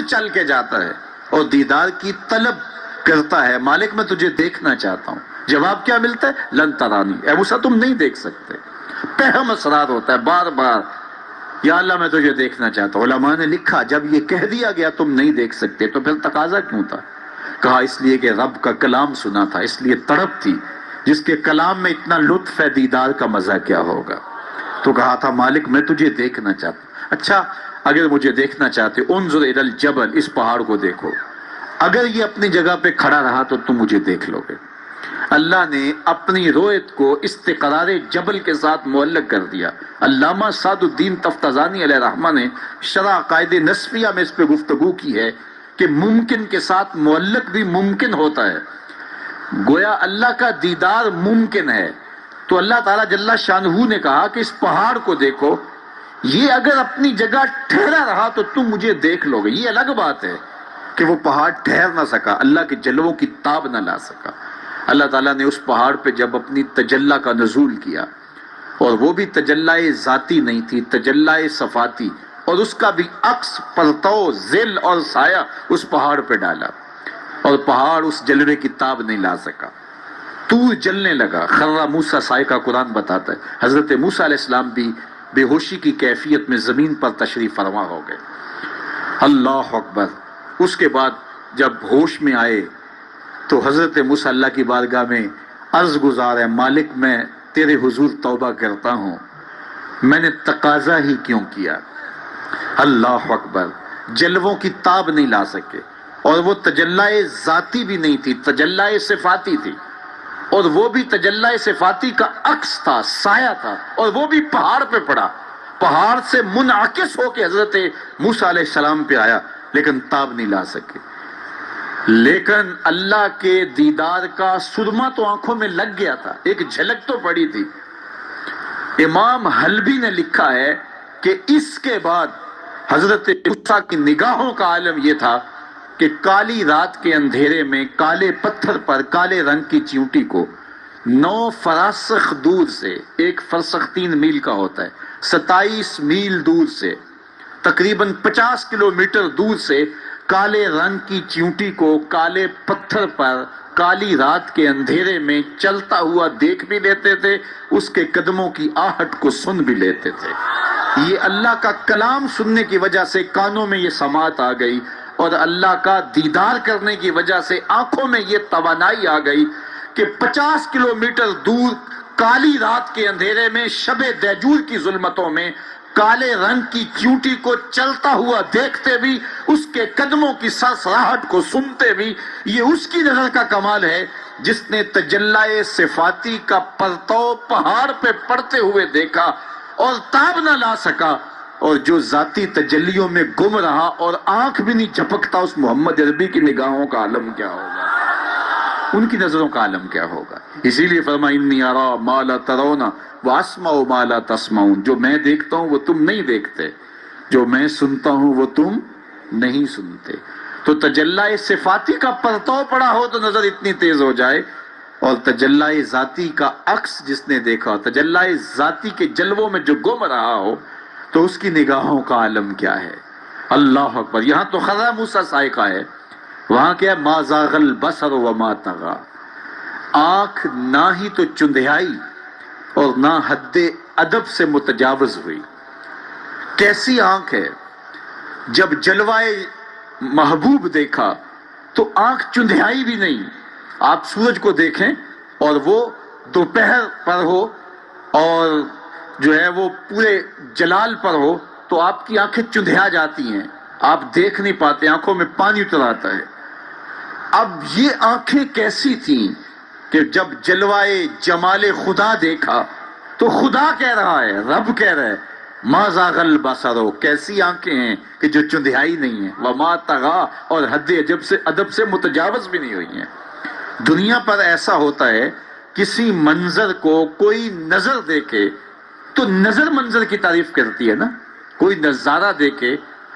خود چل کے جاتا ہے اور دیدار کی طلب کرتا ہے، مالک میں تجھے دیکھنا چاہتا ہوں۔ جواب کیا ملتا ہے؟ لن ترانی، اے موسیٰ تم نہیں دیکھ سکتے۔ پہم اصرار ہوتا ہے بار بار، یا اللہ میں تجھے دیکھنا چاہتا ہوں۔ علماء نے لکھا جب یہ کہہ دیا گیا تم نہیں دیکھ سکتے تو پھر تقاضا کیوں تھا؟ کہا اس لیے کہ رب کا کلام سنا تھا، اس لیے تڑپ تھی، جس کے کلام میں اتنا لطف ہے دیدار کا مزہ کیا ہوگا۔ تو کہا تھا مالک میں تجھے دیکھنا چاہتا ہوں۔ اچھا اگر مجھے دیکھنا چاہتے انظر الی الجبل، اس پہاڑ کو دیکھو، اگر یہ اپنی جگہ پہ کھڑا رہا تو تم مجھے دیکھ لو گے۔ اللہ نے اپنی رویت کو استقرار جبل کے ساتھ معلق کر دیا۔ علامہ سعد الدین تفتازانی علیہ رحمہ نے شرح عقائد نسبیہ میں اس پہ گفتگو کی ہے کہ ممکن کے ساتھ معلق بھی ممکن ہوتا ہے۔ گویا اللہ کا دیدار ممکن ہے، تو اللہ تعالیٰ جل شانہ نے کہا کہ اس پہاڑ کو دیکھو، یہ اگر اپنی جگہ ٹھہرا رہا تو تم مجھے دیکھ لو گے۔ یہ الگ بات ہے کہ وہ پہاڑ ٹھہر نہ سکا، اللہ کے جلووں کی تاب نہ لا سکا۔ اللہ تعالیٰ نے اس پہاڑ پہ جب اپنی تجلی کا نزول کیا، اور وہ بھی تجلی ذاتی نہیں تھی، تجلی صفاتی، اور اس کا بھی عکس پرتو ظل اور سایہ اس پہاڑ پہ ڈالا، اور پہاڑ اس جلوے کی تاب نہیں لا سکا، طور جلنے لگا، خرّ موسیٰ صاعقہ قرآن بتاتا ہے۔ حضرت موسیٰ علیہ السلام بھی بے ہوشی کی کیفیت میں زمین پر تشریف فرما ہو گئے۔ اللہ اکبر۔ اس کے بعد جب ہوش میں آئے تو حضرت موسیٰ اللہ کی بارگاہ میں عرض گزار ہے، مالک میں تیرے حضور توبہ کرتا ہوں، میں نے تقاضا ہی کیوں کیا۔ اللہ اکبر۔ جلووں کی تاب نہیں لا سکے، اور وہ تجلی ذاتی بھی نہیں تھی، تجلی صفاتی تھی، اور وہ بھی تجلی صفاتی کا عکس تھا، سایہ تھا، اور وہ بھی پہاڑ پہ پڑا، پہاڑ سے منعکس ہو کے حضرت موسیٰ علیہ السلام پہ آیا، لیکن تاب نہیں لا سکے۔ لیکن اللہ کے دیدار کا سرما تو آنکھوں میں لگ گیا تھا، ایک جھلک تو پڑی تھی۔ امام حلبی نے لکھا ہے کہ اس کے بعد حضرت موسیٰ کی نگاہوں کا عالم یہ تھا کہ کالی رات کے اندھیرے میں کالے پتھر پر کالے رنگ کی چیونٹی کو 9 فراسخ دور سے، ایک فرسخ 3 میل کا ہوتا ہے، 27 میل دور سے، تقریباً 50 کلومیٹر دور سے کالے رنگ کی چیونٹی کو کالے پتھر پر کالی رات کے اندھیرے میں چلتا ہوا دیکھ بھی لیتے تھے، اس کے قدموں کی آہٹ کو سن بھی لیتے تھے۔ یہ اللہ کا کلام سننے کی وجہ سے کانوں میں یہ سماعت آ گئی، اور اللہ کا دیدار کرنے کی وجہ سے آنکھوں میں یہ توانائی آ گئی کہ 50 کلومیٹر دور کالی رات کے اندھیرے میں شب دیجور کی ظلمتوں میں کالے رنگ کی چیونٹی کو چلتا ہوا دیکھتے بھی، اس کے قدموں کی سرسراہٹ کو سنتے بھی۔ یہ اس کی نظر کا کمال ہے جس نے تجلی صفاتی کا پرتو پہاڑ پہ پڑتے ہوئے دیکھا اور تاب نہ لا سکا، اور جو ذاتی تجلیوں میں گم رہا اور آنکھ بھی نہیں جھپکتا، اس محمد عربی کی نگاہوں کا عالم کیا ہوگا، ان کی نظروں کا عالم کیا ہوگا۔ اسی لیے فرمایا انی ارا ما لا ترون واسمع ما لا تسمعون، جو میں دیکھتا ہوں وہ تم نہیں دیکھتے، جو میں سنتا ہوں وہ تم نہیں سنتے۔ تو تجلی صفاتی کا پرتو پڑا ہو تو نظر اتنی تیز ہو جائے، اور تجلی ذاتی کا عکس جس نے دیکھا، تجلی ذاتی کے جلووں میں جو گم رہا ہو، تو اس کی نگاہوں کا عالم کیا ہے۔ اللہ اکبر۔ یہاں تو خرّ موسیٰ صاعقہ ہے، وہاں کیا ما زاغ البصر وما طغی، آنکھ نہ ہی تو چندھیائی اور نہ حد ادب سے متجاوز ہوئی۔ کیسی آنکھ ہے، جب جلوائے محبوب دیکھا تو آنکھ چندھیائی بھی نہیں۔ آپ سورج کو دیکھیں اور وہ دوپہر پر ہو اور جو ہے وہ پورے جلال پر ہو تو آپ کی آنکھیں چندھیا جاتی ہیں، آپ دیکھ نہیں پاتے، آنکھوں میں پانی اتر آتا ہے۔ اب یہ آنکھیں کیسی تھیں کہ جب جلوائے جمال خدا دیکھا تو خدا کہہ رہا ہے، رب کہہ رہا ہے ما زاغ البصر، کیسی آنکھیں ہیں کہ جو چندھیائی نہیں ہیں، وما طغی، اور حد ادب سے متجاوز بھی نہیں ہوئی ہیں۔ دنیا پر ایسا ہوتا ہے، کسی منظر کو کوئی نظر دیکھے تو نظر منظر کی تعریف کرتی ہے نا، کوئی نظارہ دیکھے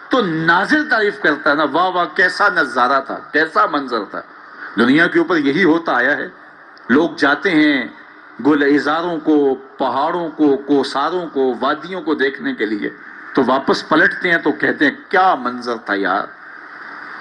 تو ناظر تعریف کرتا ہے نا، واہ واہ کیسا نظارہ تھا، کیسا منظر تھا۔ دنیا کے اوپر یہی ہوتا آیا ہے، لوگ جاتے ہیں گلزاروں کو، پہاڑوں کو، کوساروں کو، وادیوں کو دیکھنے کے لیے، تو واپس پلٹتے ہیں تو کہتے ہیں کیا منظر تھا یار،